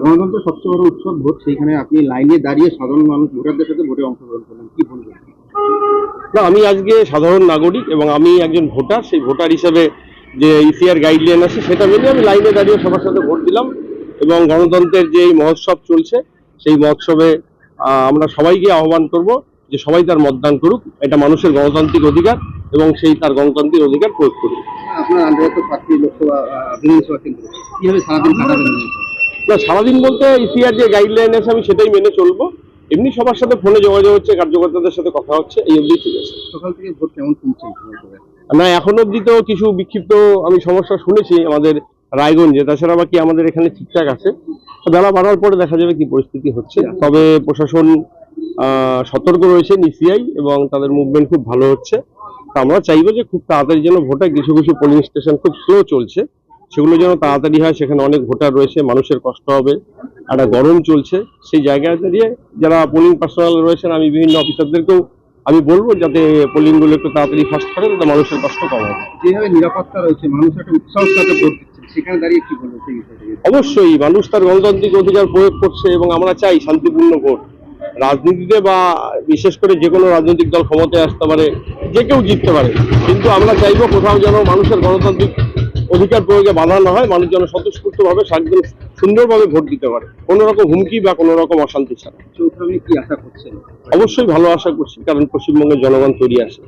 গণতন্ত্র সবচেয়ে বড় উৎসব ভোট, সেইখানে আপনি লাইনে দাঁড়িয়ে সাধারণ মানুষ ভোটারদের সাথে ভোটে অংশগ্রহণ করলেন, কি বলবেন? না, আমি আজকে সাধারণ নাগরিক এবং আমি একজন ভোটার। সেই ভোটার হিসেবে যে ইসিআর গাইডলাইন আছে সেটা মেনে আমি লাইনে দাঁড়িয়ে সবার সাথে ভোট দিলাম। এবং গণতন্ত্রের যে এই মহোৎসব চলছে সেই মহোৎসবে আমরা সবাইকে আহ্বান করব যে সবাই তার মতদান করুক। এটা মানুষের গণতান্ত্রিক অধিকার এবং সেই তার গণতান্ত্রিক অধিকার প্রয়োগ করুক। আপনার আন্ডারে তো 7টি লোকসভা বিধানসভা কেন্দ্র, কিভাবে সারাদিন কাটাবেন? না, সারাদিন বলতে ইসিআর যে গাইডলাইন আছে আমি সেটাই মেনে চলবো। এমনি সবার সাথে ফোনে যোগাযোগ হচ্ছে, কার্যকর্তাদের সাথে কথা হচ্ছে, এই অবধি ঠিক আছে। সকাল থেকে ভোট কেমন শুনছেন? না, এখন অবধি তো কিছু বিক্ষিপ্ত আমি সমস্যা শুনেছি আমাদের রায়গঞ্জে, তাছাড়া বাকি আমাদের এখানে ঠিকঠাক আছে। বেলা বাড়ার পরে দেখা যাবে কি পরিস্থিতি হচ্ছে। তবে প্রশাসন সতর্ক রয়েছে, ইসিআই এবং তাদের মুভমেন্ট খুব ভালো হচ্ছে। আমরা চাইবো যে খুব তাড়াতাড়ি যেন ভোটে, কিছু কিছু পোলিং স্টেশন খুব স্লো চলছে, সেগুলো যেন তাড়াতাড়ি হয়। সেখানে অনেক ভোটার রয়েছে, মানুষের কষ্ট হবে, একটা গরম চলছে। সেই জায়গায় দাঁড়িয়ে যারা পোলিং পার্সোনাল রয়েছেন, আমি বিভিন্ন অফিসারদেরকেও আমি বলবো যাতে পোলিং গুলো একটু তাড়াতাড়ি ফাস্ট করে, যাতে মানুষের কষ্ট কম হবে। যেভাবে নিরাপত্তা রয়েছে, মানুষ একটা উৎসাহের সাথে ভোট দিচ্ছে, সেখানে দাঁড়িয়ে কি বলবো সেই বিষয়ে? অবশ্যই মানুষ তার গণতান্ত্রিক অধিকার প্রয়োগ করছে এবং আমরা চাই শান্তিপূর্ণ ভোট। রাজনীতিতে বা বিশেষ করে যে কোনো রাজনৈতিক দল ক্ষমতায় আসতে পারে, যে কেউ জিততে পারে, কিন্তু আমরা চাইবো কোথাও যেন মানুষের গণতান্ত্রিক অধিকার প্রয়োগে বাধা না হয়, মানুষ যেন স্বতঃস্ফূর্তভাবে একদম সুন্দরভাবে ভোট দিতে পারে, কোনো রকম হুমকি বা কোনো রকম অশান্তি ছাড়া। চৌধুরী কি আশা করছেন? অবশ্যই ভালো আশা করছি, কারণ পশ্চিমবঙ্গের জনগণ তৈরি আছে।